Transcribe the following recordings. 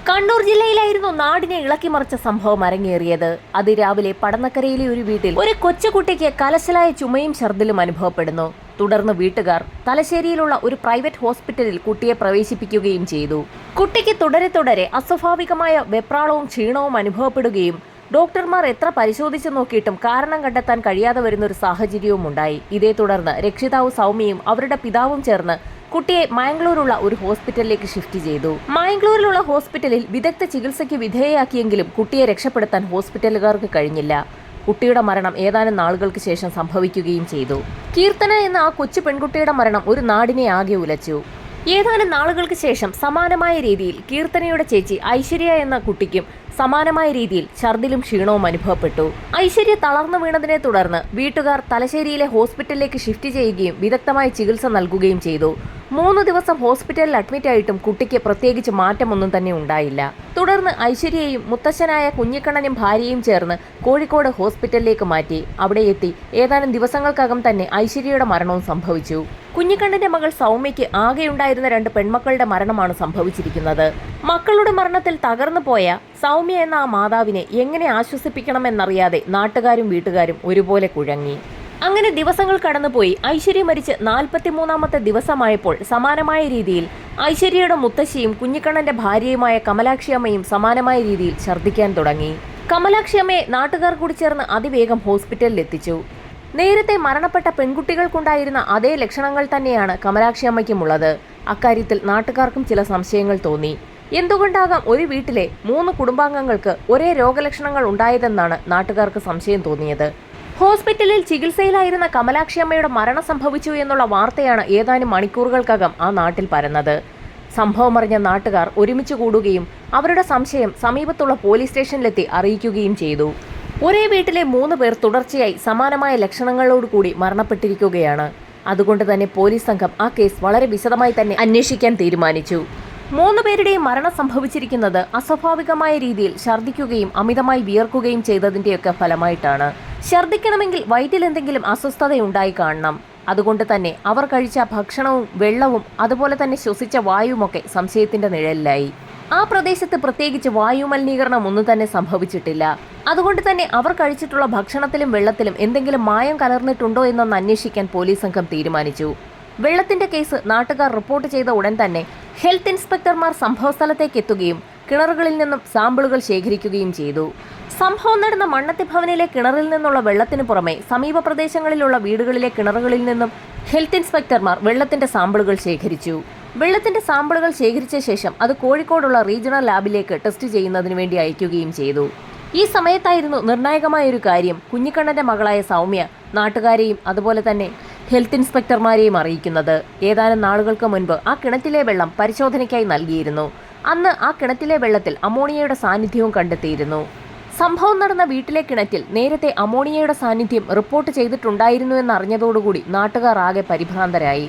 കണ്ണൂർ ജില്ലയിലായിരുന്നു നാടിനെ ഇളക്കിമറിച്ച സംഭവം അരങ്ങേറിയത്. അതിരാവിലെ പടന്നക്കരയിലെ ഒരു വീട്ടിൽ ഒരു കൊച്ചുകുട്ടിക്ക് കലശലായ ചുമയും ഛർദിലും അനുഭവപ്പെടുന്നു. തുടർന്ന് വീട്ടുകാർ തലശ്ശേരിയിലുള്ള ഒരു പ്രൈവറ്റ് ഹോസ്പിറ്റലിൽ കുട്ടിയെ പ്രവേശിപ്പിക്കുകയും ചെയ്തു. കുട്ടിക്ക് തുടരെ അസ്വാഭാവികമായ വെപ്രാളവും ക്ഷീണവും അനുഭവപ്പെടുകയും ഡോക്ടർമാർ എത്ര പരിശോധിച്ചു നോക്കിയിട്ടും കാരണം കണ്ടെത്താൻ കഴിയാതെ വരുന്നൊരു സാഹചര്യവും ഉണ്ടായി. ഇതേ തുടർന്ന് രക്ഷിതാവ് സൗമ്യയും അവരുടെ പിതാവും ചേർന്ന് കുട്ടിയെ മംഗളൂരുള്ള ഒരു ഹോസ്പിറ്റലിലേക്ക് ഷിഫ്റ്റ് ചെയ്തു. മംഗളൂരിലുള്ള ഹോസ്പിറ്റലിൽ വിദഗ്ധ ചികിത്സയ്ക്ക് വിധേയയാക്കിയെങ്കിലും കുട്ടിയെ രക്ഷപ്പെടുത്താൻ ഹോസ്പിറ്റലുകാർക്ക് കഴിഞ്ഞില്ല. കുട്ടിയുടെ മരണം ഏതാനും നാളുകൾക്ക് ശേഷം സംഭവിക്കുകയും ചെയ്തു. കീർത്തന എന്ന ആ കൊച്ചു പെൺകുട്ടിയുടെ മരണം ഒരു നാടിനെ ആകെ ഉലച്ചു. ഏതാനും നാളുകൾക്ക് ശേഷം സമാനമായ രീതിയിൽ കീർത്തനയുടെ ചേച്ചി ഐശ്വര്യ എന്ന കുട്ടിക്കും സമാനമായ രീതിയിൽ ഛർദിലും ക്ഷീണവും അനുഭവപ്പെട്ടു. ഐശ്വര്യ തളർന്നു വീണതിനെ തുടർന്ന് വീട്ടുകാർ തലശ്ശേരിയിലെ ഹോസ്പിറ്റലിലേക്ക് ഷിഫ്റ്റ് ചെയ്യുകയും വിദഗ്ധമായ ചികിത്സ നൽകുകയും ചെയ്തു. 3 ദിവസം ഹോസ്പിറ്റലിൽ അഡ്മിറ്റ് ആയിട്ടും കുട്ടിക്ക് പ്രത്യേകിച്ച് മാറ്റമൊന്നും തന്നെ ഉണ്ടായില്ല. തുടർന്ന് ഐശ്വര്യയും മുത്തശ്ശനായ കുഞ്ഞിക്കണ്ണനും ഭാര്യയും ചേർന്ന് കോഴിക്കോട് ഹോസ്പിറ്റലിലേക്ക് മാറ്റി. അവിടെ എത്തി ഏതാനും ദിവസങ്ങൾക്കകം തന്നെ ഐശ്വര്യയുടെ മരണവും സംഭവിച്ചു. കുഞ്ഞിക്കണ്ണന്റെ മകൾ സൗമ്യയ്ക്ക് ആകെയുണ്ടായിരുന്ന 2 പെൺമക്കളുടെ മരണമാണ് സംഭവിച്ചിരിക്കുന്നത്. മക്കളുടെ മരണത്തിൽ തകർന്നു പോയ സൗമ്യ എന്ന ആ മാതാവിനെ എങ്ങനെ ആശ്വസിപ്പിക്കണമെന്നറിയാതെ നാട്ടുകാരും വീട്ടുകാരും ഒരുപോലെ കുഴങ്ങി. അങ്ങനെ ദിവസങ്ങൾ കടന്നുപോയി. ഐശ്വര്യ മരിച്ച് 43ാമത്തെ ദിവസമായപ്പോൾ സമാനമായ രീതിയിൽ ഐശ്വര്യയുടെ മുത്തശ്ശിയും കുഞ്ഞിക്കണ്ണന്റെ ഭാര്യയുമായ കമലാക്ഷിയമ്മയും സമാനമായ രീതിയിൽ ഛർദ്ദിക്കാൻ തുടങ്ങി. കമലാക്ഷിയമ്മയെ നാട്ടുകാർ കൂടി ചേർന്ന് അതിവേഗം ഹോസ്പിറ്റലിൽ എത്തിച്ചു. നേരത്തെ മരണപ്പെട്ട പെൺകുട്ടികൾക്കുണ്ടായിരുന്ന അതേ ലക്ഷണങ്ങൾ തന്നെയാണ് കമലാക്ഷിയമ്മയ്ക്കുമുള്ളത്. അക്കാര്യത്തിൽ നാട്ടുകാർക്കും ചില സംശയങ്ങൾ തോന്നി. എന്തുകൊണ്ടാകാം ഒരു വീട്ടിലെ 3 കുടുംബാംഗങ്ങൾക്ക് ഒരേ രോഗലക്ഷണങ്ങൾ ഉണ്ടായതെന്നാണ് നാട്ടുകാർക്ക് സംശയം തോന്നിയത്. ഹോസ്പിറ്റലിൽ ചികിത്സയിലായിരുന്ന കമലാക്ഷിയമ്മയുടെ മരണം സംഭവിച്ചു എന്നുള്ള വാർത്തയാണ് ഏതാനും മണിക്കൂറുകൾക്കകം ആ നാട്ടിൽ പരന്നത്. സംഭവമറിഞ്ഞ നാട്ടുകാർ ഒരുമിച്ച് കൂടുകയും അവരുടെ സംശയം സമീപത്തുള്ള പോലീസ് സ്റ്റേഷനിലെത്തി അറിയിക്കുകയും ചെയ്തു. ഒരേ വീട്ടിലെ 3 പേർ തുടർച്ചയായി സമാനമായ ലക്ഷണങ്ങളോടുകൂടി മരണപ്പെട്ടിരിക്കുകയാണ്. അതുകൊണ്ട് തന്നെ പോലീസ് സംഘം ആ കേസ് വളരെ വിശദമായി തന്നെ അന്വേഷിക്കാൻ തീരുമാനിച്ചു. 3 പേരുടെയും മരണം സംഭവിച്ചിരിക്കുന്നത് അസ്വാഭാവികമായ രീതിയിൽ ഛർദ്ദിക്കുകയും അമിതമായി വിയർക്കുകയും ചെയ്തതിന്റെയൊക്കെ ഫലമായിട്ടാണ്. ഛർദ്ദിക്കണമെങ്കിൽ വയറ്റിൽ എന്തെങ്കിലും അസ്വസ്ഥതയുണ്ടായി കാണണം. അതുകൊണ്ട് തന്നെ അവർ കഴിച്ച ഭക്ഷണവും വെള്ളവും അതുപോലെ തന്നെ ശ്വസിച്ച വായുവുമൊക്കെ സംശയത്തിന്റെ നിഴലിലായി. ആ പ്രദേശത്ത് പ്രത്യേകിച്ച് വായു മലിനീകരണം ഒന്നും തന്നെ സംഭവിച്ചിട്ടില്ല. അതുകൊണ്ട് തന്നെ അവർ കഴിച്ചിട്ടുള്ള ഭക്ഷണത്തിലും വെള്ളത്തിലും എന്തെങ്കിലും മായം കലർന്നിട്ടുണ്ടോ എന്നൊന്ന് അന്വേഷിക്കാൻ പോലീസ് സംഘം തീരുമാനിച്ചു. വെള്ളത്തിന്റെ കേസ് നാട്ടുകാർ റിപ്പോർട്ട് ചെയ്ത ഉടൻ തന്നെ ഹെൽത്ത് ഇൻസ്പെക്ടർമാർ സംഭവസ്ഥലത്തേക്ക് എത്തുകയും കിണറുകളിൽ നിന്നും സാമ്പിളുകൾ ശേഖരിക്കുകയും ചെയ്തു. സംഭവം നടന്ന മണ്ണത്തി ഭവനിലെ കിണറിൽ നിന്നുള്ള വെള്ളത്തിനു പുറമെ സമീപ പ്രദേശങ്ങളിലുള്ള വീടുകളിലെ കിണറുകളിൽ നിന്നും ഹെൽത്ത് ഇൻസ്പെക്ടർമാർ വെള്ളത്തിന്റെ സാമ്പിളുകൾ ശേഖരിച്ചു. വെള്ളത്തിന്റെ സാമ്പിളുകൾ ശേഖരിച്ച ശേഷം അത് കോഴിക്കോടുള്ള റീജിയണൽ ലാബിലേക്ക് ടെസ്റ്റ് ചെയ്യുന്നതിന് വേണ്ടി അയക്കുകയും ചെയ്തു. ഈ സമയത്തായിരുന്നു നിർണായകമായ ഒരു കാര്യം കുഞ്ഞിക്കണ്ണന്റെ മകളായ സൗമ്യ നാട്ടുകാരെയും അതുപോലെ തന്നെ ഹെൽത്ത് ഇൻസ്പെക്ടർമാരെയും അറിയിക്കുന്നത്. ഏതാനും നാളുകൾക്ക് മുൻപ് ആ കിണറ്റിലെ വെള്ളം പരിശോധനയ്ക്കായി നൽകിയിരുന്നു. അന്ന് ആ കിണറ്റിലെ വെള്ളത്തിൽ അമോണിയയുടെ സാന്നിധ്യവും കണ്ടെത്തിയിരുന്നു. സംഭവം നടന്ന വീട്ടിലെ കിണറ്റിൽ നേരത്തെ അമോണിയയുടെ സാന്നിധ്യം റിപ്പോർട്ട് ചെയ്തിട്ടുണ്ടായിരുന്നു എന്നറിഞ്ഞതോടുകൂടി നാട്ടുകാർ ആകെ പരിഭ്രാന്തരായി.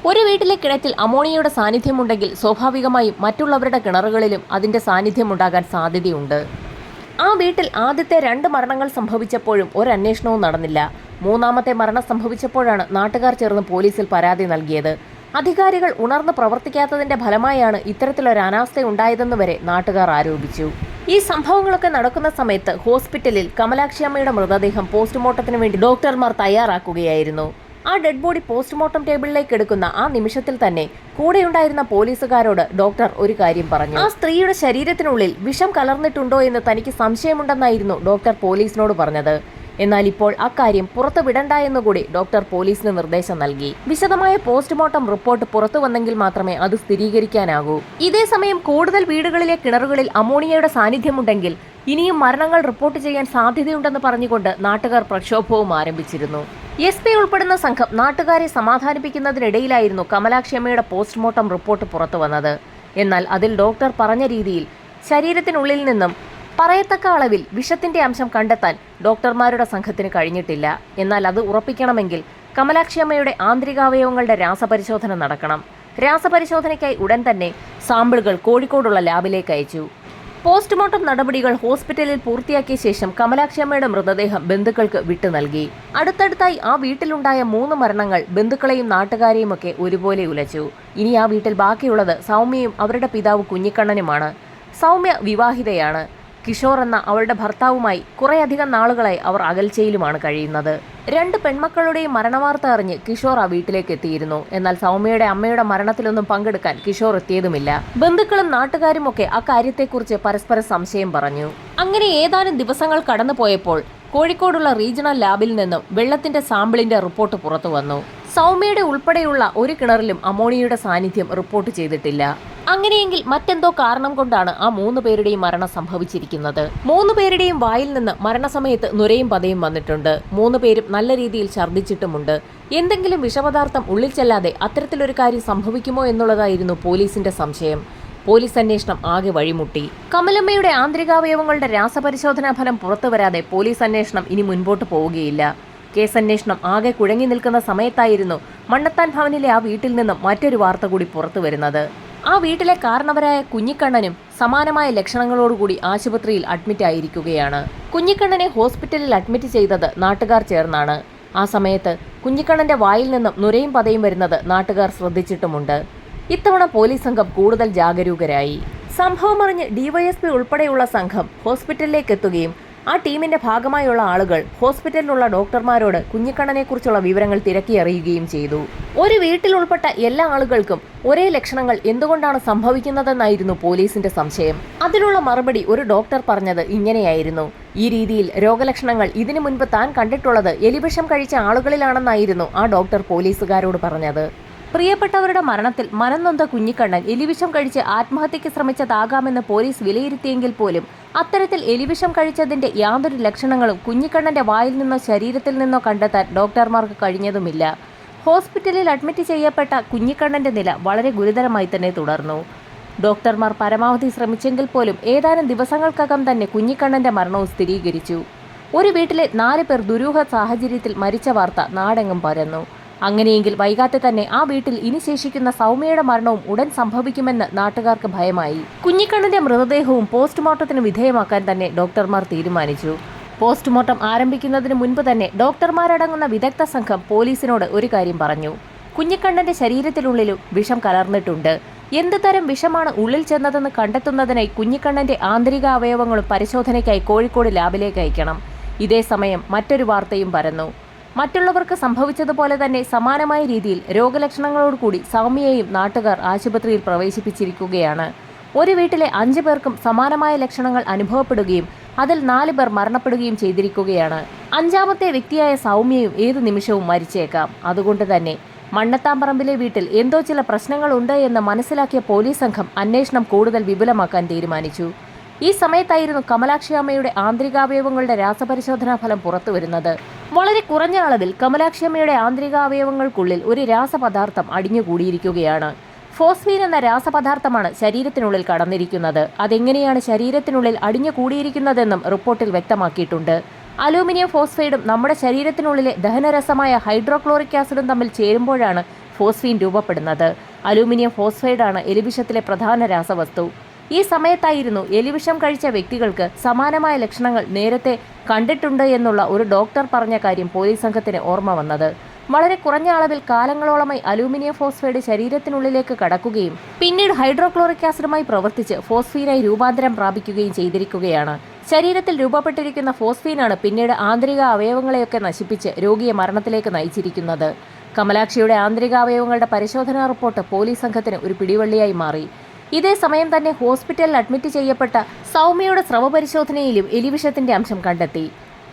ഒരു വീട്ടിലെ കിണറ്റിൽ അമോണിയയുടെ സാന്നിധ്യമുണ്ടെങ്കിൽ സ്വാഭാവികമായും മറ്റുള്ളവരുടെ കിണറുകളിലും അതിന്റെ സാന്നിധ്യമുണ്ടാകാൻ സാധ്യതയുണ്ട്. ആ വീട്ടിൽ ആദ്യത്തെ 2 മരണങ്ങൾ സംഭവിച്ചപ്പോഴും ഒരു അന്വേഷണവും നടന്നില്ല. 3ാമത്തെ മരണം സംഭവിച്ചപ്പോഴാണ് നാട്ടുകാർ ചേർന്ന് പോലീസിൽ പരാതി നൽകിയത്. അധികാരികൾ ഉണർന്ന് പ്രവർത്തിക്കാത്തതിന്റെ ഫലമായാണ് ഇത്തരത്തിലൊരു അനാസ്ഥ ഉണ്ടായതെന്ന് വരെ നാട്ടുകാർ ആരോപിച്ചു. ഈ സംഭവങ്ങളൊക്കെ നടക്കുന്ന സമയത്ത് ഹോസ്പിറ്റലിൽ കമലാക്ഷിയമ്മയുടെ മൃതദേഹം പോസ്റ്റ്മോർട്ടത്തിന് വേണ്ടി ഡോക്ടർമാർ തയ്യാറാക്കുകയായിരുന്നു. ആ ഡെഡ് ബോഡി പോസ്റ്റ്മോർട്ടം ടേബിളിലേക്ക് എടുക്കുന്ന ആ നിമിഷത്തിൽ തന്നെ കൂടെയുണ്ടായിരുന്ന പോലീസുകാരോട് ഡോക്ടർ ഒരു കാര്യം പറഞ്ഞു. ആ സ്ത്രീയുടെ ശരീരത്തിനുള്ളിൽ വിഷം കലർന്നിട്ടുണ്ടോ എന്ന് തനിക്ക് സംശയമുണ്ടെന്നായിരുന്നു ഡോക്ടർ പോലീസിനോട് പറഞ്ഞത്. എന്നാൽ ഇപ്പോൾ അക്കാര്യം പുറത്തു വിടണ്ട എന്നുകൂടി ഡോക്ടർ പോലീസിന് നിർദ്ദേശം നൽകി. വിശദമായ പോസ്റ്റ്മോർട്ടം റിപ്പോർട്ട് പുറത്തു വന്നെങ്കിൽ മാത്രമേ അത് സ്ഥിരീകരിക്കാനാകൂ. ഇതേസമയം കൂടുതൽ വീടുകളിലെ കിണറുകളിൽ അമോണിയയുടെ സാന്നിധ്യമുണ്ടെങ്കിൽ ഇനിയും മരണങ്ങൾ റിപ്പോർട്ട് ചെയ്യാൻ സാധ്യതയുണ്ടെന്ന് പറഞ്ഞുകൊണ്ട് നാട്ടുകാർ പ്രക്ഷോഭവും ആരംഭിച്ചിരുന്നു. SP ഉൾപ്പെടുന്ന സംഘം നാട്ടുകാരെ സമാധാനിപ്പിക്കുന്നതിനിടയിലായിരുന്നു കമലാക്ഷിയമ്മയുടെ പോസ്റ്റ്മോർട്ടം റിപ്പോർട്ട് പുറത്തു വന്നത്. എന്നാൽ അതിൽ ഡോക്ടർ പറഞ്ഞ രീതിയിൽ ശരീരത്തിനുള്ളിൽ നിന്നും പറയത്തക്ക അളവിൽ വിഷത്തിന്റെ അംശം കണ്ടെത്താൻ ഡോക്ടർമാരുടെ സംഘത്തിന് കഴിഞ്ഞിട്ടില്ല. എന്നാൽ അത് ഉറപ്പിക്കണമെങ്കിൽ കമലാക്ഷിയമ്മയുടെ ആന്തരികാവയവങ്ങളുടെ രാസപരിശോധന നടക്കണം. രാസപരിശോധനയ്ക്കായി ഉടൻ തന്നെ സാമ്പിളുകൾ കോഴിക്കോടുള്ള ലാബിലേക്ക് അയച്ചു. പോസ്റ്റ്മോർട്ടം നടപടികൾ ഹോസ്പിറ്റലിൽ പൂർത്തിയാക്കിയ ശേഷം കമലാക്ഷിയമ്മയുടെ മൃതദേഹം ബന്ധുക്കൾക്ക് വിട്ടു നൽകി. അടുത്തടുത്തായി ആ വീട്ടിലുണ്ടായ 3 മരണങ്ങൾ ബന്ധുക്കളെയും നാട്ടുകാരെയുമൊക്കെ ഒരുപോലെ ഉലച്ചു. ഇനി ആ വീട്ടിൽ ബാക്കിയുള്ളത് സൗമ്യയും അവരുടെ പിതാവ് കുഞ്ഞിക്കണ്ണനുമാണ്. സൗമ്യ വിവാഹിതയാണ്. കിഷോർ എന്ന അവളുടെ ഭർത്താവുമായി കുറേയധികം നാളുകളായി അവർ അകൽച്ചയിലുമാണ് കഴിയുന്നത്. 2 പെൺമക്കളുടെയും മരണവാർത്ത അറിഞ്ഞ് കിഷോർ ആ വീട്ടിലേക്ക് എത്തിയിരുന്നു. എന്നാൽ സൗമ്യയുടെ അമ്മയുടെ മരണത്തിലൊന്നും പങ്കെടുക്കാൻ കിഷോർ എത്തിയതുമില്ല. ബന്ധുക്കളും നാട്ടുകാരും ഒക്കെ അക്കാര്യത്തെക്കുറിച്ച് പരസ്പരം സംശയം പറഞ്ഞു. അങ്ങനെ ഏതാനും ദിവസങ്ങൾ കടന്നുപോയപ്പോൾ കോഴിക്കോടുള്ള റീജിയണൽ ലാബിൽ നിന്നും വെള്ളത്തിന്റെ സാമ്പിളിന്റെ റിപ്പോർട്ട് പുറത്തു വന്നു. സൗമ്യയുടെ ഉൾപ്പെടെയുള്ള ഒരു കിണറിലും അമോണിയയുടെ സാന്നിധ്യം റിപ്പോർട്ട് ചെയ്തിട്ടില്ല. അങ്ങനെയെങ്കിൽ മറ്റെന്തോ കാരണം കൊണ്ടാണ് ആ 3 പേരുടെയും മരണം സംഭവിച്ചിരിക്കുന്നത്. 3 പേരുടെയും വായിൽ നിന്ന് മരണസമയത്ത് നുരയും പതയും വന്നിട്ടുണ്ട്. 3 പേരും നല്ല രീതിയിൽ ഛർദ്ദിച്ചിട്ടുമുണ്ട്. എന്തെങ്കിലും വിഷപദാർത്ഥം ഉള്ളിൽ ചെല്ലാതെ അത്തരത്തിലൊരു കാര്യം സംഭവിക്കുമോ എന്നുള്ളതായിരുന്നു പോലീസിന്റെ സംശയം. പോലീസ് അന്വേഷണം ആകെ വഴിമുട്ടി. കമലമ്മയുടെ ആന്തരികാവയവങ്ങളുടെ രാസപരിശോധനാ ഫലം പുറത്തുവരാതെ പോലീസ് അന്വേഷണം ഇനി മുൻപോട്ട് പോവുകയില്ല. കേസന്വേഷണം ആകെ കുഴങ്ങി നിൽക്കുന്ന സമയത്തായിരുന്നു മണ്ണത്താൻ ഭവനിലെ ആ വീട്ടിൽ നിന്നും മറ്റൊരു വാർത്ത കൂടി പുറത്തു വരുന്നത്. ആ വീട്ടിലെ കാരണവരായ കുഞ്ഞിക്കണ്ണനും സമാനമായ ലക്ഷണങ്ങളോടുകൂടി ആശുപത്രിയിൽ അഡ്മിറ്റ് ആയിരിക്കുകയാണ്. കുഞ്ഞിക്കണ്ണനെ ഹോസ്പിറ്റലിൽ അഡ്മിറ്റ് ചെയ്തത് നാട്ടുകാർ ചേർന്നാണ്. ആ സമയത്ത് കുഞ്ഞിക്കണ്ണന്റെ വായിൽ നിന്നും നുരയും പതയും വരുന്നത് നാട്ടുകാർ ശ്രദ്ധിച്ചിട്ടുമുണ്ട്. ഇത്തവണ പോലീസ് സംഘം കൂടുതൽ ജാഗരൂകരായി. സംഭവമറിഞ്ഞ് ഡിവൈഎസ്പി ഉൾപ്പെടെയുള്ള സംഘം ഹോസ്പിറ്റലിലേക്ക് എത്തുകയും ആ ടീമിന്റെ ഭാഗമായുള്ള ആളുകൾ ഹോസ്പിറ്റലിലുള്ള ഡോക്ടർമാരോട് കുഞ്ഞിക്കണ്ണനെക്കുറിച്ചുള്ള വിവരങ്ങൾ തിരക്കിയറിയുകയും ചെയ്തു. ഒരു വീട്ടിൽ ഉൾപ്പെട്ട എല്ലാ ആളുകൾക്കും ഒരേ ലക്ഷണങ്ങൾ എന്തുകൊണ്ടാണ് സംഭവിക്കുന്നതെന്നായിരുന്നു പോലീസിന്റെ സംശയം. അതിനുള്ള മറുപടി ഒരു ഡോക്ടർ പറഞ്ഞത് ഇങ്ങനെയായിരുന്നു: ഈ രീതിയിൽ രോഗലക്ഷണങ്ങൾ ഇതിനു മുൻപ് താൻ കണ്ടിട്ടുള്ളത് എലിവിഷം കഴിച്ച ആളുകളിലാണെന്നായിരുന്നു ആ ഡോക്ടർ പോലീസുകാരോട് പറഞ്ഞത്. പ്രിയപ്പെട്ടവരുടെ മരണത്തിൽ മനംനൊന്ത കുഞ്ഞിക്കണ്ണൻ എലിവിഷം കഴിച്ച് ആത്മഹത്യയ്ക്ക് ശ്രമിച്ചതാകാമെന്ന് പോലീസ് വിലയിരുത്തിയെങ്കിൽ പോലും അത്തരത്തിൽ എലിവിഷം കഴിച്ചതിന്റെ യാതൊരു ലക്ഷണങ്ങളും കുഞ്ഞിക്കണ്ണന്റെ വായിൽ നിന്നോ ശരീരത്തിൽ നിന്നോ കണ്ടെത്താൻ ഡോക്ടർമാർക്ക് കഴിഞ്ഞതുമില്ല. ഹോസ്പിറ്റലിൽ അഡ്മിറ്റ് ചെയ്യപ്പെട്ട കുഞ്ഞിക്കണ്ണന്റെ നില വളരെ ഗുരുതരമായി തന്നെ തുടർന്നു. ഡോക്ടർമാർ പരമാവധി ശ്രമിച്ചെങ്കിൽ പോലും ഏതാനും ദിവസങ്ങൾക്കകം തന്നെ കുഞ്ഞിക്കണ്ണന്റെ മരണവും സ്ഥിരീകരിച്ചു. ഒരു വീട്ടിലെ 4 പേർ ദുരൂഹ സാഹചര്യത്തിൽ മരിച്ച വാർത്ത നാടെങ്ങും പരന്നു. അങ്ങനെയെങ്കിൽ വൈകാതെ തന്നെ ആ വീട്ടിൽ ഇനി ശേഷിക്കുന്ന സൗമ്യയുടെ മരണവും ഉടൻ സംഭവിക്കുമെന്ന് നാട്ടുകാർക്ക് ഭയമായി. കുഞ്ഞിക്കണ്ണന്റെ മൃതദേഹവും പോസ്റ്റ്മോർട്ടത്തിന് വിധേയമാക്കാൻ തന്നെ ഡോക്ടർമാർ തീരുമാനിച്ചു. പോസ്റ്റ്മോർട്ടം ആരംഭിക്കുന്നതിന് മുൻപ് തന്നെ ഡോക്ടർമാരടങ്ങുന്ന വിദഗ്ധ സംഘം പോലീസിനോട് ഒരു കാര്യം പറഞ്ഞു: കുഞ്ഞിക്കണ്ണന്റെ ശരീരത്തിനുള്ളിലും വിഷം കലർന്നിട്ടുണ്ട്. എന്ത് തരം വിഷമാണ് ഉള്ളിൽ ചെന്നതെന്ന് കണ്ടെത്തുന്നതിനായി കുഞ്ഞിക്കണ്ണന്റെ ആന്തരിക അവയവങ്ങളും പരിശോധനയ്ക്കായി കോഴിക്കോട് ലാബിലേക്ക് അയക്കണം. ഇതേ സമയം മറ്റൊരു വാർത്തയും പരന്നു. മറ്റുള്ളവർക്ക് സംഭവിച്ചതുപോലെ തന്നെ സമാനമായ രീതിയിൽ രോഗലക്ഷണങ്ങളോടുകൂടി സൗമ്യയെയും നാട്ടുകാർ ആശുപത്രിയിൽ പ്രവേശിപ്പിച്ചിരിക്കുകയാണ്. ഒരു വീട്ടിലെ 5 പേർക്കും സമാനമായ ലക്ഷണങ്ങൾ അനുഭവപ്പെടുകയും അതിൽ 4 പേർ മരണപ്പെടുകയും ചെയ്തിരിക്കുകയാണ്. 5ാമത്തെ വ്യക്തിയായ സൗമ്യയും ഏതു നിമിഷവും മരിച്ചേക്കാം. അതുകൊണ്ട് തന്നെ മണ്ണത്താംപറമ്പിലെ വീട്ടിൽ എന്തോ ചില പ്രശ്നങ്ങളുണ്ട് എന്ന് മനസ്സിലാക്കിയ പോലീസ് സംഘം അന്വേഷണം കൂടുതൽ വിപുലമാക്കാൻ തീരുമാനിച്ചു. ഈ സമയത്തായിരുന്നു കമലാക്ഷി അമ്മയുടെ ആന്തരികാവയവങ്ങളുടെ രാസപരിശോധനാ ഫലം പുറത്തുവരുന്നത്. വളരെ കുറഞ്ഞ അളവിൽ കമലാക്ഷി അമ്മയുടെ ആന്തരികാവയവങ്ങൾക്കുള്ളിൽ ഒരു രാസപദാർത്ഥം അടിഞ്ഞുകൂടിയിരിക്കുകയാണ്. ഫോസ്ഫീൻ എന്ന രാസപദാർത്ഥമാണ് ശരീരത്തിനുള്ളിൽ കടന്നിരിക്കുന്നത്. അതെങ്ങനെയാണ് ശരീരത്തിനുള്ളിൽ അടിഞ്ഞുകൂടിയിരിക്കുന്നതെന്നും റിപ്പോർട്ടിൽ വ്യക്തമാക്കിയിട്ടുണ്ട്. അലൂമിനിയം ഫോസ്ഫൈഡും നമ്മുടെ ശരീരത്തിനുള്ളിലെ ദഹനരസമായ ഹൈഡ്രോക്ലോറിക് ആസിഡും തമ്മിൽ ചേരുമ്പോഴാണ് ഫോസ്ഫീൻ രൂപപ്പെടുന്നത്. അലൂമിനിയം ഫോസ്ഫൈഡാണ് എലിവിഷത്തിലെ പ്രധാന രാസവസ്തു. ഈ സമയത്തായിരുന്നു എലിവിഷം കഴിച്ച വ്യക്തികൾക്ക് സമാനമായ ലക്ഷണങ്ങൾ നേരത്തെ കണ്ടിട്ടുണ്ട് എന്നുള്ള ഒരു ഡോക്ടർ പറഞ്ഞ കാര്യം പോലീസ് സംഘത്തിന് ഓർമ്മ വന്നത്. വളരെ കുറഞ്ഞ അളവിൽ കാലങ്ങളോളമായി അലൂമിനിയം ഫോസ്ഫൈഡ് ശരീരത്തിനുള്ളിലേക്ക് കടക്കുകയും പിന്നീട് ഹൈഡ്രോക്ലോറിക് ആസിഡുമായി പ്രവർത്തിച്ച് ഫോസ്ഫീനായി രൂപാന്തരം പ്രാപിക്കുകയും ചെയ്തിരിക്കുകയാണ്. ശരീരത്തിൽ രൂപപ്പെട്ടിരിക്കുന്ന ഫോസ്ഫീനാണ് പിന്നീട് ആന്തരിക അവയവങ്ങളെയൊക്കെ നശിപ്പിച്ച് രോഗിയെ മരണത്തിലേക്ക് നയിച്ചിരിക്കുന്നത്. കമലാക്ഷിയുടെ ആന്തരികാവയവങ്ങളുടെ പരിശോധനാ റിപ്പോർട്ട് പോലീസ് സംഘത്തിന് ഒരു പിടിവള്ളിയായി മാറി. ഇതേ സമയം തന്നെ ഹോസ്പിറ്റലിൽ അഡ്മിറ്റ് ചെയ്യപ്പെട്ട സൗമ്യയുടെ സ്രവപരിശോധനയിലും എലിവിഷത്തിന്റെ അംശം കണ്ടെത്തി.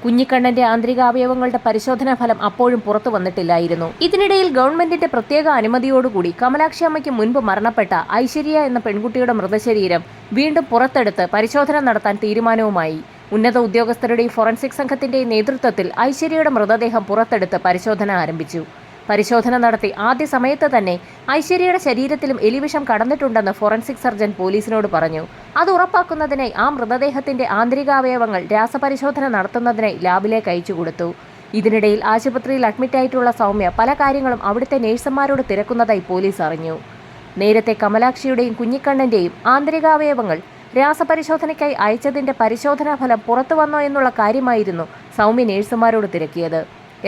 കുഞ്ഞിക്കണ്ണന്റെ ആന്തരികാവയവങ്ങളുടെ പരിശോധനാ ഫലം അപ്പോഴും പുറത്തു വന്നിട്ടില്ലായിരുന്നു. ഇതിനിടയിൽ ഗവൺമെന്റിന്റെ പ്രത്യേക അനുമതിയോടുകൂടി കമലാക്ഷി അമ്മയ്ക്ക് മുൻപ് മരണപ്പെട്ട ഐശ്വര്യ എന്ന പെൺകുട്ടിയുടെ മൃതശരീരം വീണ്ടും പുറത്തെടുത്ത് പരിശോധന നടത്താൻ തീരുമാനവുമായി. ഉന്നത ഉദ്യോഗസ്ഥരുടെയും ഫോറൻസിക് സംഘത്തിന്റെയും നേതൃത്വത്തിൽ ഐശ്വര്യയുടെ മൃതദേഹം പുറത്തെടുത്ത് പരിശോധന ആരംഭിച്ചു. പരിശോധന നടത്തി ആദ്യ സമയത്ത് തന്നെ ഐശ്വര്യയുടെ ശരീരത്തിലും എലിവിഷം കടന്നിട്ടുണ്ടെന്ന് ഫോറൻസിക് സർജൻ പോലീസിനോട് പറഞ്ഞു. അത് ഉറപ്പാക്കുന്നതിനായി ആ മൃതദേഹത്തിന്റെ ആന്തരികാവയവങ്ങൾ രാസപരിശോധന നടത്തുന്നതിനായി ലാബിലേക്ക് അയച്ചുകൊടുത്തു. ഇതിനിടയിൽ ആശുപത്രിയിൽ അഡ്മിറ്റായിട്ടുള്ള സൗമ്യ പല കാര്യങ്ങളും അവിടുത്തെ നേഴ്സുമാരോട് തിരക്കുന്നതായി പോലീസ് അറിഞ്ഞു. നേരത്തെ കമലാക്ഷിയുടെയും കുഞ്ഞിക്കണ്ണന്റെയും ആന്തരികാവയവങ്ങൾ രാസപരിശോധനയ്ക്കായി അയച്ചതിന്റെ പരിശോധനാ ഫലം പുറത്തു വന്നോ എന്നുള്ള കാര്യമായിരുന്നു സൗമ്യ നേഴ്സുമാരോട് തിരക്കിയത്.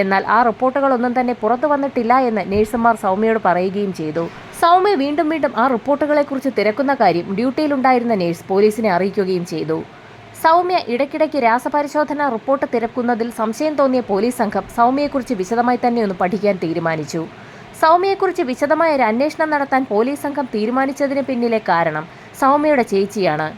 എന്നാൽ ആ റിപ്പോർട്ടുകളൊന്നും തന്നെ പുറത്തു വന്നിട്ടില്ല എന്ന് നഴ്സുമാർ സൗമ്യയോട് പറയുകയും ചെയ്തു. സൗമ്യ വീണ്ടും വീണ്ടും ആ റിപ്പോർട്ടുകളെക്കുറിച്ച് തിരക്കുന്ന കാര്യം ഡ്യൂട്ടിയിലുണ്ടായിരുന്ന നഴ്സ് പോലീസിനെ അറിയിക്കുകയും ചെയ്തു. സൗമ്യ ഇടയ്ക്കിടയ്ക്ക് രാസപരിശോധന റിപ്പോർട്ട് തിരക്കുന്നതിൽ സംശയം തോന്നിയ പോലീസ് സംഘം സൗമ്യയെക്കുറിച്ച് വിശദമായി തന്നെ ഒന്ന് പഠിക്കാൻ തീരുമാനിച്ചു. സൗമ്യയെക്കുറിച്ച് വിശദമായ ഒരു അന്വേഷണം നടത്താൻ പോലീസ് സംഘം തീരുമാനിച്ചതിന് പിന്നിലെ കാരണം സൗമ്യയുടെ ചേച്ചിയാണ്.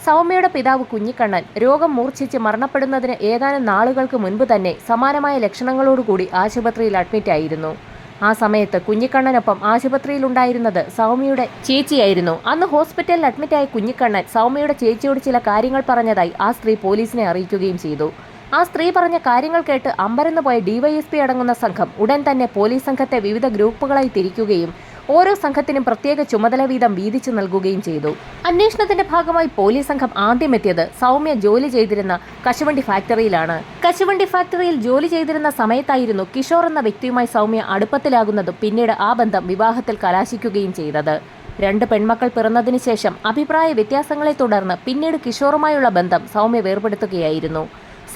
സൗമ്യയുടെ പിതാവ് കുഞ്ഞിക്കണ്ണൻ രോഗം മൂർച്ഛിച്ച് മരണപ്പെടുന്നതിന് ഏതാനും നാളുകൾക്ക് മുൻപ് തന്നെ സമാനമായ ലക്ഷണങ്ങളോടുകൂടി ആശുപത്രിയിൽ അഡ്മിറ്റായിരുന്നു. ആ സമയത്ത് കുഞ്ഞിക്കണ്ണനൊപ്പം ആശുപത്രിയിലുണ്ടായിരുന്നത് സൗമ്യയുടെ ചേച്ചിയായിരുന്നു. അന്ന് ഹോസ്പിറ്റലിൽ അഡ്മിറ്റായ കുഞ്ഞിക്കണ്ണൻ സൗമ്യയുടെ ചേച്ചിയോട് ചില കാര്യങ്ങൾ പറഞ്ഞതായി ആ സ്ത്രീ പോലീസിനെ അറിയിക്കുകയും ചെയ്തു. ആ സ്ത്രീ പറഞ്ഞ കാര്യങ്ങൾ കേട്ട് അമ്പരന്ന് പോയ ഡിവൈഎസ്പി അടങ്ങുന്ന സംഘം ഉടൻ തന്നെ പോലീസ് സംഘത്തെ വിവിധ ഗ്രൂപ്പുകളായി തിരിക്കുകയും ഓരോ സംഘത്തിനും പ്രത്യേക ചുമതല വീതം വീതിച്ചു നൽകുകയും ചെയ്തു. അന്വേഷണത്തിന്റെ ഭാഗമായി പോലീസ് സംഘം ആദ്യം എത്തിയത് സൗമ്യ ജോലി ചെയ്തിരുന്ന കശുവണ്ടി ഫാക്ടറിയിലാണ്. കശുവണ്ടി ഫാക്ടറിയിൽ ജോലി ചെയ്തിരുന്ന സമയത്തായിരുന്നു കിഷോർ എന്ന വ്യക്തിയുമായി സൗമ്യ അടുപ്പത്തിലാകുന്നതും പിന്നീട് ആ ബന്ധം വിവാഹത്തിൽ കലാശിക്കുകയും ചെയ്തത്. 2 പെൺമക്കൾ പിറന്നതിന് ശേഷം അഭിപ്രായ വ്യത്യാസങ്ങളെ തുടർന്ന് പിന്നീട് കിഷോറുമായുള്ള ബന്ധം സൗമ്യ വേർപെടുത്തുകയായിരുന്നു.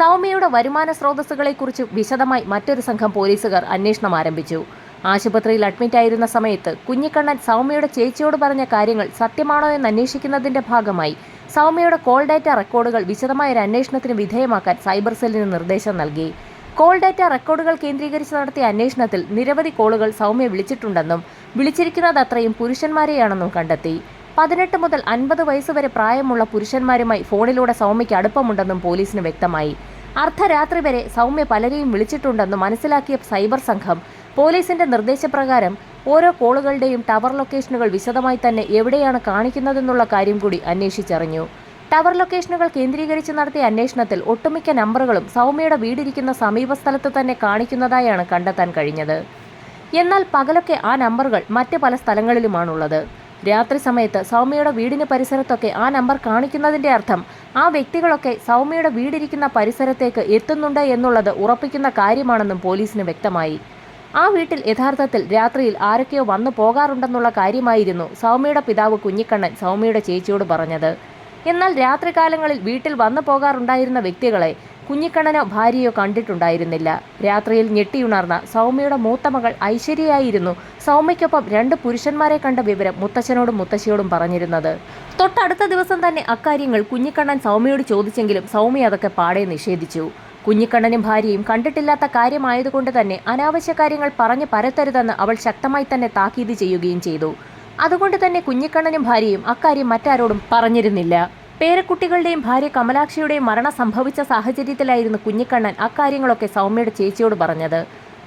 സൗമ്യയുടെ വരുമാന സ്രോതസ്സുകളെക്കുറിച്ച് വിശദമായി മറ്റൊരു സംഘം പോലീസുകാർ അന്വേഷണം ആരംഭിച്ചു. ആശുപത്രിയിൽ അഡ്മിറ്റായിരുന്ന സമയത്ത് കുഞ്ഞിക്കണ്ണൻ സൗമ്യയുടെ ചേച്ചിയോട് പറഞ്ഞ കാര്യങ്ങൾ സത്യമാണോ എന്ന് അന്വേഷിക്കുന്നതിന്റെ ഭാഗമായി സൗമ്യയുടെ കോൾ ഡാറ്റ റെക്കോർഡുകൾ വിശദമായ ഒരു അന്വേഷണത്തിന് വിധേയമാക്കാൻ സൈബർ സെല്ലിന് നിർദ്ദേശം നൽകി. കോൾ ഡാറ്റ റെക്കോർഡുകൾ കേന്ദ്രീകരിച്ച് നടത്തിയ അന്വേഷണത്തിൽ നിരവധി കോളുകൾ സൗമ്യ വിളിച്ചിട്ടുണ്ടെന്നും വിളിച്ചിരിക്കുന്നത് അത്രയും പുരുഷന്മാരെയാണെന്നും കണ്ടെത്തി. 18 മുതൽ 50 വയസ്സുവരെ പ്രായമുള്ള പുരുഷന്മാരുമായി ഫോണിലൂടെ സൗമ്യയ്ക്ക് അടുപ്പമുണ്ടെന്നും പോലീസിന് വ്യക്തമായി. അർദ്ധരാത്രി വരെ സൗമ്യ പലരെയും വിളിച്ചിട്ടുണ്ടെന്ന് മനസ്സിലാക്കിയ സൈബർ സംഘം പോലീസിന്റെ നിർദ്ദേശപ്രകാരം ഓരോ കോളുകളുടെയും ടവർ ലൊക്കേഷനുകൾ വിശദമായി തന്നെ എവിടെയാണ് കാണിക്കുന്നതെന്നുള്ള കാര്യം കൂടി അന്വേഷിച്ചറിഞ്ഞു. ടവർ ലൊക്കേഷനുകൾ കേന്ദ്രീകരിച്ച് നടത്തിയ അന്വേഷണത്തിൽ ഒട്ടുമിക്ക നമ്പറുകളും സൗമ്യയുടെ വീടിരിക്കുന്ന സമീപ സ്ഥലത്ത് തന്നെ കാണിക്കുന്നതായാണ് കണ്ടെത്താൻ കഴിഞ്ഞത്. എന്നാൽ പകലൊക്കെ ആ നമ്പറുകൾ മറ്റ് പല സ്ഥലങ്ങളിലുമാണുള്ളത്. രാത്രി സമയത്ത് സൗമ്യയുടെ വീടിന് പരിസരത്തൊക്കെ ആ നമ്പർ കാണിക്കുന്നതിന്റെ അർത്ഥം ആ വ്യക്തികളൊക്കെ സൗമ്യയുടെ വീടിരിക്കുന്ന പരിസരത്തേക്ക് എത്തുന്നുണ്ട് എന്നുള്ളത് ഉറപ്പിക്കുന്ന കാര്യമാണെന്നും പോലീസിന് വ്യക്തമായി. ആ വീട്ടിൽ യഥാർത്ഥത്തിൽ രാത്രിയിൽ ആരൊക്കെയോ വന്നു പോകാറുണ്ടെന്നുള്ള കാര്യമായിരുന്നു സൗമ്യയുടെ പിതാവ് കുഞ്ഞിക്കണ്ണൻ സൗമ്യയുടെ ചേച്ചിയോട് പറഞ്ഞത്. എന്നാൽ രാത്രികാലങ്ങളിൽ വീട്ടിൽ വന്നു പോകാറുണ്ടായിരുന്ന വ്യക്തികളെ കുഞ്ഞിക്കണ്ണനോ ഭാര്യയോ കണ്ടിട്ടുണ്ടായിരുന്നില്ല. രാത്രിയിൽ ഞെട്ടിയുണർന്ന സൗമ്യയുടെ മൂത്ത മകൾ ഐശ്വര്യയായിരുന്നു സൗമ്യയ്ക്കൊപ്പം 2 പുരുഷന്മാരെ കണ്ട വിവരം മുത്തച്ഛനോടും മുത്തശ്ശിയോടും പറഞ്ഞിരുന്നത്. തൊട്ടടുത്ത ദിവസം തന്നെ അക്കാര്യങ്ങൾ കുഞ്ഞിക്കണ്ണൻ സൗമ്യയോട് ചോദിച്ചെങ്കിലും സൗമ്യ അതൊക്കെ പാടെ നിഷേധിച്ചു. കുഞ്ഞിക്കണ്ണനും ഭാര്യയും കണ്ടിട്ടില്ലാത്ത കാര്യമായതുകൊണ്ട് തന്നെ അനാവശ്യ കാര്യങ്ങൾ പറഞ്ഞു പരത്തരുതെന്ന് അവൾ ശക്തമായി തന്നെ താക്കീത് ചെയ്യുകയും ചെയ്തു. അതുകൊണ്ട് തന്നെ കുഞ്ഞിക്കണ്ണനും ഭാര്യയും അക്കാര്യം മറ്റാരോടും പറഞ്ഞിരുന്നില്ല. പേരക്കുട്ടികളുടെയും ഭാര്യ കമലാക്ഷിയുടെയും മരണം സംഭവിച്ച സാഹചര്യത്തിലായിരുന്നു കുഞ്ഞിക്കണ്ണൻ അക്കാര്യങ്ങളൊക്കെ സൗമ്യയുടെ ചേച്ചിയോട് പറഞ്ഞത്.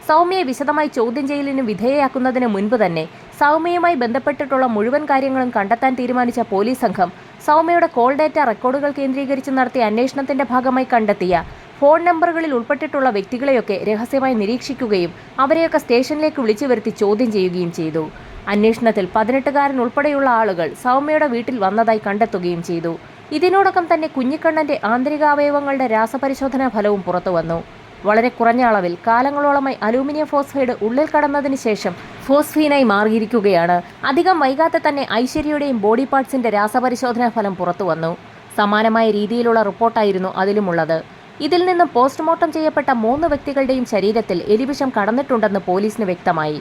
സൗമ്യയെ വിശദമായി ചോദ്യം ചെയ്യലിന് വിധേയയാക്കുന്നതിന് മുൻപ് തന്നെ സൗമ്യയുമായി ബന്ധപ്പെട്ടിട്ടുള്ള മുഴുവൻ കാര്യങ്ങളും കണ്ടെത്താൻ തീരുമാനിച്ച പോലീസ് സംഘം സൗമ്യയുടെ കോൾ ഡാറ്റ റെക്കോർഡുകൾ കേന്ദ്രീകരിച്ച് നടത്തിയ അന്വേഷണത്തിന്റെ ഭാഗമായി കണ്ടെത്തിയ ഫോൺ നമ്പറുകളിൽ ഉൾപ്പെട്ടിട്ടുള്ള വ്യക്തികളെയൊക്കെ രഹസ്യമായി നിരീക്ഷിക്കുകയും അവരെയൊക്കെ സ്റ്റേഷനിലേക്ക് വിളിച്ചു വരുത്തി ചോദ്യം ചെയ്യുകയും ചെയ്തു. അന്വേഷണത്തിൽ 18കാരൻ ഉൾപ്പെടെയുള്ള ആളുകൾ സൗമ്യയുടെ വീട്ടിൽ വന്നതായി കണ്ടെത്തുകയും ചെയ്തു. ഇതിനോടൊപ്പം തന്നെ കുഞ്ഞിക്കണ്ണന്റെ ആന്തരികാവയവങ്ങളുടെ രാസപരിശോധനാ ഫലവും പുറത്തുവന്നു. വളരെ കുറഞ്ഞ അളവിൽ കാലങ്ങളോളമായി അലൂമിനിയം ഫോസ്ഫൈഡ് ഉള്ളിൽ കടന്നതിന് ശേഷം ഫോസ്ഫീനായി മാറിയിരിക്കുകയാണ്. അധികം വൈകാതെ തന്നെ ഐശ്വര്യയുടെയും ബോഡി പാർട്സിന്റെ രാസപരിശോധനാ ഫലം പുറത്തുവന്നു. സമാനമായ രീതിയിലുള്ള റിപ്പോർട്ടായിരുന്നു അതിലുമുള്ളത്. ഇതിൽ നിന്നും പോസ്റ്റ്മോർട്ടം ചെയ്യപ്പെട്ട 3 വ്യക്തികളുടെയും ശരീരത്തിൽ എലിവിഷം കടന്നിട്ടുണ്ടെന്ന് പോലീസിന് വ്യക്തമായി.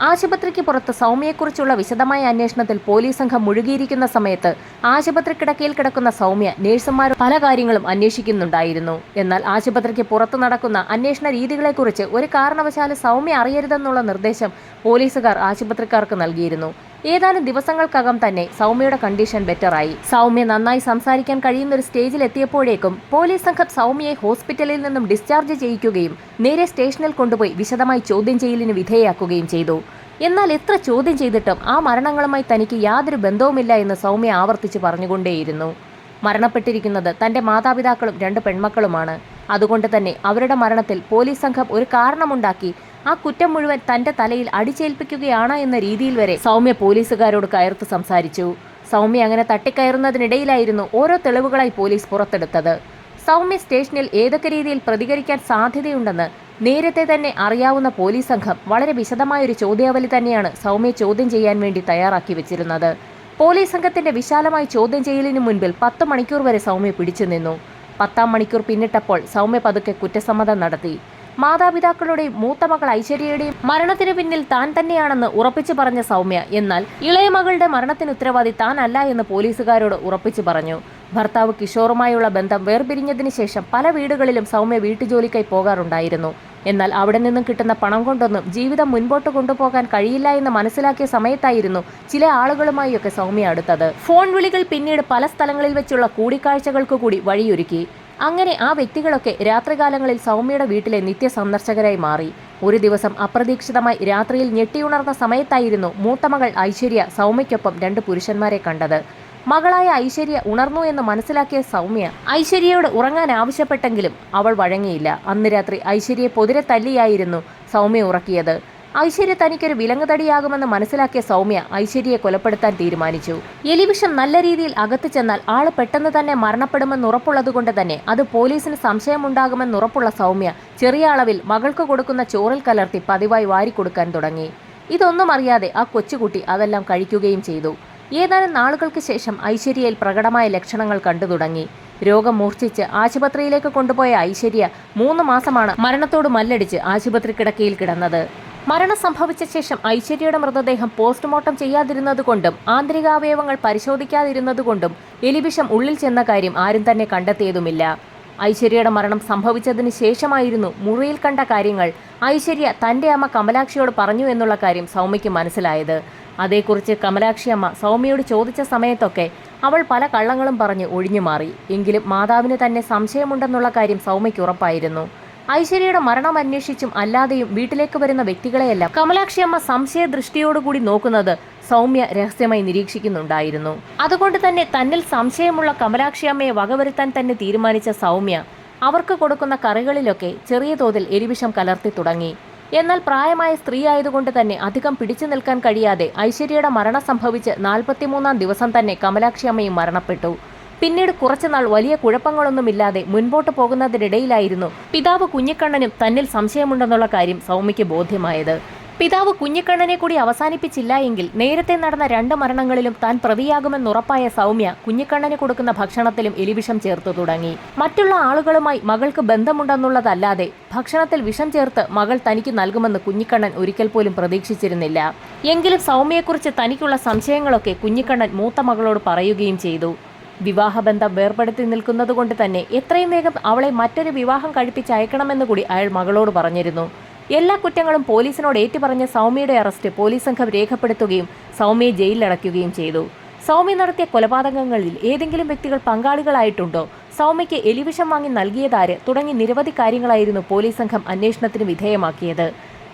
ആശുപത്രിക്ക് പുറത്ത് സൗമ്യയെക്കുറിച്ചുള്ള വിശദമായ അന്വേഷണത്തിൽ പോലീസ് സംഘം മുഴുകിയിരിക്കുന്ന സമയത്ത് ആശുപത്രി കിടക്കയിൽ കിടക്കുന്ന സൗമ്യ നേഴ്സുമാർ പല കാര്യങ്ങളും അന്വേഷിക്കുന്നുണ്ടായിരുന്നു. എന്നാൽ ആശുപത്രിക്ക് പുറത്ത് നടക്കുന്ന അന്വേഷണ രീതികളെക്കുറിച്ച് ഒരു കാരണവശാലും സൗമ്യ അറിയരുതെന്നുള്ള നിർദ്ദേശം പോലീസുകാർ ആശുപത്രിക്കാർക്ക് നൽകിയിരുന്നു. ഏതാനും ദിവസങ്ങൾക്കകം തന്നെ സൗമ്യയുടെ കണ്ടീഷൻ ബെറ്ററായി. സൗമ്യ നന്നായി സംസാരിക്കാൻ കഴിയുന്ന ഒരു സ്റ്റേജിൽ എത്തിയപ്പോഴേക്കും പോലീസ് സംഘം സൗമ്യയെ ഹോസ്പിറ്റലിൽ നിന്നും ഡിസ്ചാർജ് ചെയ്യിക്കുകയും നേരെ സ്റ്റേഷനിൽ കൊണ്ടുപോയി വിശദമായി ചോദ്യം ചെയ്യലിന് വിധേയയാക്കുകയും ചെയ്തു. എന്നാൽ എത്ര ചോദ്യം ചെയ്തിട്ടും ആ മരണങ്ങളുമായി തനിക്ക് യാതൊരു ബന്ധവുമില്ല എന്ന് സൗമ്യ ആവർത്തിച്ച് പറഞ്ഞുകൊണ്ടേയിരുന്നു. മരണപ്പെട്ടിരിക്കുന്നത് തന്റെ മാതാപിതാക്കളും 2 പെൺമക്കളുമാണ്. അതുകൊണ്ട് തന്നെ അവരുടെ മരണത്തിൽ പോലീസ് സംഘം ഒരു കാരണമുണ്ടാക്കി ആ കുറ്റം മുഴുവൻ തന്റെ തലയിൽ അടിച്ചേൽപ്പിക്കുകയാണ് എന്ന രീതിയിൽ വരെ സൗമ്യ പോലീസുകാരോട് കയർത്ത് സംസാരിച്ചു. സൗമ്യ അങ്ങനെ തട്ടിക്കയറുന്നതിനിടയിലായിരുന്നു ഓരോ തെളിവുകളായി പോലീസ് പുറത്തെടുത്തത്. സൗമ്യ സ്റ്റേഷനിൽ ഏതൊക്കെ രീതിയിൽ പ്രതികരിക്കാൻ സാധ്യതയുണ്ടെന്ന് നേരത്തെ തന്നെ അറിയാവുന്ന പോലീസ് സംഘം വളരെ വിശദമായൊരു ചോദ്യാവലി തന്നെയാണ് സൗമ്യയെ ചോദ്യം ചെയ്യാൻ വേണ്ടി തയ്യാറാക്കി വെച്ചിരുന്നത്. പോലീസ് സംഘത്തിന്റെ വിശാലമായ ചോദ്യം ചെയ്യലിന് മുൻപിൽ 10 മണിക്കൂർ വരെ സൗമ്യ പിടിച്ചു നിന്നു. 10ാം മണിക്കൂർ പിന്നിട്ടപ്പോൾ സൗമ്യ പതുക്കെ കുറ്റസമ്മതം നടത്തി. മാതാപിതാക്കളുടെയും മൂത്ത മകൾ ഐശ്വര്യയുടെയും മരണത്തിനു പിന്നിൽ താൻ തന്നെയാണെന്ന് ഉറപ്പിച്ചു പറഞ്ഞ സൗമ്യ എന്നാൽ ഇളയ മകളുടെ മരണത്തിന് ഉത്തരവാദി താനല്ല എന്ന് പോലീസുകാരോട് ഉറപ്പിച്ചു പറഞ്ഞു. ഭർത്താവ് കിഷോറുമായുള്ള ബന്ധം വേർപിരിഞ്ഞതിനു ശേഷം പല വീടുകളിലും സൗമ്യ വീട്ടുജോലിക്കായി പോകാറുണ്ടായിരുന്നു. എന്നാൽ അവിടെ നിന്നും കിട്ടുന്ന പണം കൊണ്ടൊന്നും ജീവിതം മുൻപോട്ട് കൊണ്ടുപോകാൻ കഴിയില്ല എന്ന് മനസ്സിലാക്കിയ സമയത്തായിരുന്നു ചില ആളുകളുമായൊക്കെ സൗമ്യ അടുത്തത്. ഫോൺ വിളികൾ പിന്നീട് പല സ്ഥലങ്ങളിൽ വെച്ചുള്ള കൂടിക്കാഴ്ചകൾക്ക് കൂടി വഴിയൊരുക്കി. അങ്ങനെ ആ വ്യക്തികളൊക്കെ രാത്രികാലങ്ങളിൽ സൗമ്യയുടെ വീട്ടിലെ നിത്യ സന്ദർശകരായി മാറി. ഒരു ദിവസം അപ്രതീക്ഷിതമായി രാത്രിയിൽ ഞെട്ടിയുണർന്ന സമയത്തായിരുന്നു മൂത്ത മകൾ ഐശ്വര്യ സൗമ്യയ്ക്കൊപ്പം 2 പുരുഷന്മാരെ കണ്ടത്. മകളായ ഐശ്വര്യ ഉണർന്നു എന്ന് മനസ്സിലാക്കിയ സൗമ്യ ഐശ്വര്യയോട് ഉറങ്ങാൻ ആവശ്യപ്പെട്ടെങ്കിലും അവൾ വഴങ്ങിയില്ല. അന്ന് രാത്രി ഐശ്വര്യയെ പൊതിരെ തല്ലിയായിരുന്നു സൗമ്യ ഉറക്കിയത്. ഐശ്വര്യ തനിക്കൊരു വിലങ്ങുതടിയാകുമെന്ന് മനസ്സിലാക്കിയ സൗമ്യ ഐശ്വര്യയെ കൊലപ്പെടുത്താൻ തീരുമാനിച്ചു. എലിവിഷം നല്ല രീതിയിൽ അകത്തു ചെന്നാൽ ആള് പെട്ടെന്ന് തന്നെ മരണപ്പെടുമെന്നുറപ്പുള്ളതുകൊണ്ട് തന്നെ അത് പോലീസിന് സംശയമുണ്ടാകുമെന്നുറപ്പുള്ള സൗമ്യ ചെറിയ അളവിൽ മകൾക്ക് കൊടുക്കുന്ന ചോറിൽ കലർത്തി പതിവായി വാരിക്കൊടുക്കാൻ തുടങ്ങി. ഇതൊന്നും അറിയാതെ ആ കൊച്ചുകുട്ടി അതെല്ലാം കഴിക്കുകയും ചെയ്തു. ഏതാനും നാളുകൾക്ക് ശേഷം ഐശ്വര്യയിൽ പ്രകടമായ ലക്ഷണങ്ങൾ കണ്ടു തുടങ്ങി. രോഗം മൂർച്ഛിച്ച് ആശുപത്രിയിലേക്ക് കൊണ്ടുപോയ ഐശ്വര്യ 3 മാസമാണ് മരണത്തോട് മല്ലടിച്ച് ആശുപത്രി കിടക്കയിൽ കിടന്നത്. മരണം സംഭവിച്ച ശേഷം ഐശ്വര്യയുടെ മൃതദേഹം പോസ്റ്റ്മോർട്ടം ചെയ്യാതിരുന്നതുകൊണ്ടും ആന്തരികാവയവങ്ങൾ പരിശോധിക്കാതിരുന്നതുകൊണ്ടും എലിവിഷം ഉള്ളിൽ ചെന്ന കാര്യം ആരും തന്നെ കണ്ടെത്തിയതുമില്ല. ഐശ്വര്യയുടെ മരണം സംഭവിച്ചതിന് ശേഷമായിരുന്നു മുറിയിൽ കണ്ട കാര്യങ്ങൾ ഐശ്വര്യ തന്റെ അമ്മ കമലാക്ഷിയോട് പറഞ്ഞു എന്നുള്ള കാര്യം സൗമ്യയ്ക്ക് മനസ്സിലായത്. അതേക്കുറിച്ച് കമലാക്ഷി അമ്മ സൗമ്യയോട് ചോദിച്ച സമയത്തൊക്കെ അവൾ പല കള്ളങ്ങളും പറഞ്ഞ് ഒഴിഞ്ഞു മാറി. എങ്കിലും മാതാവിന് തന്നെ സംശയമുണ്ടെന്നുള്ള കാര്യം സൗമ്യയ്ക്ക് ഉറപ്പായിരുന്നു. ഐശ്വര്യയുടെ മരണം അന്വേഷിച്ചും അല്ലാതെയും വീട്ടിലേക്ക് വരുന്ന വ്യക്തികളെയെല്ലാം കമലാക്ഷി അമ്മ സംശയദൃഷ്ടിയോടുകൂടി നോക്കുന്നത് സൗമ്യ രഹസ്യമായി നിരീക്ഷിക്കുന്നുണ്ടായിരുന്നു. അതുകൊണ്ട് തന്നെ തന്നിൽ സംശയമുള്ള കമലാക്ഷി അമ്മയെ വകവരുത്താൻ തന്നെ തീരുമാനിച്ച സൗമ്യ അവർക്ക് കൊടുക്കുന്ന കറികളിലൊക്കെ ചെറിയ തോതിൽ എരിവിഷം കലർത്തി തുടങ്ങി. എന്നാൽ പ്രായമായ സ്ത്രീ ആയതുകൊണ്ട് തന്നെ അധികം പിടിച്ചു നിൽക്കാൻ കഴിയാതെ ഐശ്വര്യയുടെ മരണം സംഭവിച്ച് 43-ാം ദിവസം തന്നെ കമലാക്ഷി അമ്മയും മരണപ്പെട്ടു. പിന്നീട് കുറച്ചുനാൾ വലിയ കുഴപ്പങ്ങളൊന്നുമില്ലാതെ മുൻപോട്ട് പോകുന്നതിനിടയിലായിരുന്നു പിതാവ് കുഞ്ഞിക്കണ്ണനും തന്നിൽ സംശയമുണ്ടെന്നുള്ള കാര്യം സൗമ്യയ്ക്ക് ബോധ്യമായത്. പിതാവ് കുഞ്ഞിക്കണ്ണനെ കൂടി അവസാനിപ്പിച്ചില്ല എങ്കിൽ നേരത്തെ നടന്ന 2 മരണങ്ങളിലും താൻ പ്രതിയാകുമെന്നുറപ്പായ സൗമ്യ കുഞ്ഞിക്കണ്ണന് കൊടുക്കുന്ന ഭക്ഷണത്തിലും എലിവിഷം ചേർത്തു തുടങ്ങി. മറ്റുള്ള ആളുകളുമായി മകൾക്ക് ബന്ധമുണ്ടെന്നുള്ളതല്ലാതെ ഭക്ഷണത്തിൽ വിഷം ചേർത്ത് മകൾ തനിക്ക് നൽകുമെന്ന് കുഞ്ഞിക്കണ്ണൻ ഒരിക്കൽ പോലും പ്രതീക്ഷിച്ചിരുന്നില്ല. എങ്കിലും സൗമ്യയെക്കുറിച്ച് തനിക്കുള്ള സംശയങ്ങളൊക്കെ കുഞ്ഞിക്കണ്ണൻ മൂത്ത മകളോട് പറയുകയും ചെയ്തു. വിവാഹബന്ധം വേർപെടുത്തി നിൽക്കുന്നതുകൊണ്ട് തന്നെ എത്രയും വേഗം അവളെ മറ്റൊരു വിവാഹം കഴിപ്പിച്ചയക്കണമെന്ന് കൂടി അയാൾ മകളോട് പറഞ്ഞിരുന്നു. എല്ലാ കുറ്റങ്ങളും പോലീസിനോട് ഏറ്റുപറഞ്ഞ സൗമ്യയുടെ അറസ്റ്റ് പോലീസ് സംഘം രേഖപ്പെടുത്തുകയും സൗമ്യയെ ജയിലിലടയ്ക്കുകയും ചെയ്തു. സൗമ്യ നടത്തിയ കൊലപാതകങ്ങളിൽ ഏതെങ്കിലും വ്യക്തികൾ പങ്കാളികളായിട്ടുണ്ടോ, സൗമ്യയ്ക്ക് എലിവിഷം വാങ്ങി നൽകിയതാര് തുടങ്ങി നിരവധി കാര്യങ്ങളായിരുന്നു പോലീസ് സംഘം അന്വേഷണത്തിന് വിധേയമാക്കിയത്.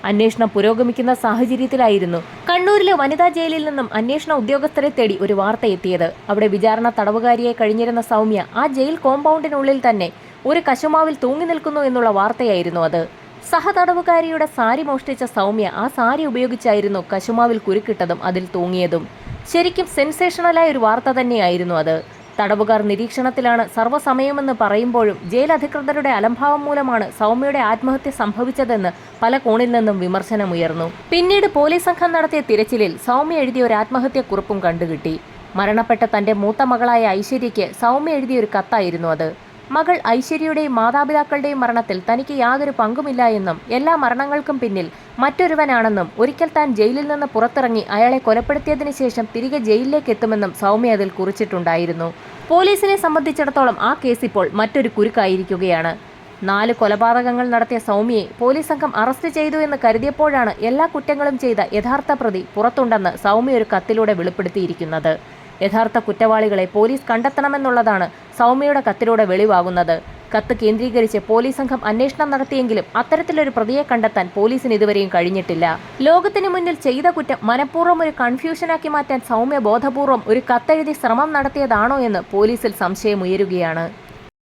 അന്വേഷണം പുരോഗമിക്കുന്ന സാഹചര്യത്തിലായിരുന്നു കണ്ണൂരിലെ വനിതാ ജയിലിൽ നിന്നും അന്വേഷണ ഉദ്യോഗസ്ഥരെ തേടി ഒരു വാർത്ത എത്തിയത്. അവിടെ വിചാരണ തടവുകാരിയായി കഴിഞ്ഞിരുന്ന സൗമ്യ ആ ജയിൽ കോമ്പൗണ്ടിനുള്ളിൽ തന്നെ ഒരു കശുമാവിൽ തൂങ്ങി നിൽക്കുന്നു എന്നുള്ള വാർത്തയായിരുന്നു അത്. സഹതടവുകാരിയുടെ സാരി മോഷ്ടിച്ച സൗമ്യ ആ സാരി ഉപയോഗിച്ചായിരുന്നു കശുമാവിൽ കുരുക്കിട്ടതും അതിൽ തൂങ്ങിയതും. ശരിക്കും സെൻസേഷണലായ ഒരു വാർത്ത തന്നെയായിരുന്നു അത്. തടവുകാർ നിരീക്ഷണത്തിലാണ് സർവ്വസമയമെന്ന് പറയുമ്പോഴും ജയിൽ അധികൃതരുടെ അലംഭാവം മൂലമാണ് സൗമ്യയുടെ ആത്മഹത്യ സംഭവിച്ചതെന്ന് പല കോണിൽ നിന്നും വിമർശനമുയർന്നു. പിന്നീട് പോലീസ് സംഘം നടത്തിയ തിരച്ചിലിൽ സൗമ്യ എഴുതിയ ഒരു ആത്മഹത്യാക്കുറിപ്പും കണ്ടുകിട്ടി. മരണപ്പെട്ട തന്റെ മൂത്ത മകളായ ഐശ്വര്യയ്ക്ക് സൗമ്യ എഴുതിയൊരു കത്തായിരുന്നു അത്. മകൾ ഐശ്വര്യയുടെയും മാതാപിതാക്കളുടെയും മരണത്തിൽ തനിക്ക് യാതൊരു പങ്കുമില്ല എന്നും എല്ലാ മരണങ്ങൾക്കും പിന്നിൽ മറ്റൊരുവനാണെന്നും ഒരിക്കൽ താൻ ജയിലിൽ നിന്ന് പുറത്തിറങ്ങി അയാളെ കൊലപ്പെടുത്തിയതിനു ശേഷം തിരികെ ജയിലിലേക്ക് എത്തുമെന്നും സൗമ്യ അതിൽ കുറിച്ചിട്ടുണ്ടായിരുന്നു. പോലീസിനെ സംബന്ധിച്ചിടത്തോളം ആ കേസ് ഇപ്പോൾ മറ്റൊരു കുരുക്കായിരിക്കുകയാണ്. 4 കൊലപാതകങ്ങൾ നടത്തിയ സൗമ്യയെ പോലീസ് സംഘം അറസ്റ്റ് ചെയ്തു എന്ന് കരുതിയപ്പോഴാണ് എല്ലാ കുറ്റങ്ങളും ചെയ്ത യഥാർത്ഥ പ്രതി പുറത്തുണ്ടെന്ന് സൗമ്യ ഒരു കത്തിലൂടെ വെളിപ്പെടുത്തിയിരിക്കുന്നത്. യഥാർത്ഥ കുറ്റവാളികളെ പോലീസ് കണ്ടെത്തണമെന്നുള്ളതാണ് സൗമ്യയുടെ കത്തിലൂടെ വെളിവാകുന്നത്. കത്ത് കേന്ദ്രീകരിച്ച് പോലീസ് സംഘം അന്വേഷണം നടത്തിയെങ്കിലും അത്തരത്തിലൊരു പ്രതിയെ കണ്ടെത്താൻ പോലീസിന് ഇതുവരെയും കഴിഞ്ഞിട്ടില്ല. ലോകത്തിന് മുന്നിൽ ചെയ്ത കുറ്റം മനഃപൂർവ്വം ഒരു കൺഫ്യൂഷനാക്കി മാറ്റാൻ സൗമ്യ ബോധപൂർവം ഒരു കത്തെഴുതി ശ്രമം നടത്തിയതാണോ എന്ന് പോലീസിൽ സംശയമുയരുകയാണ്.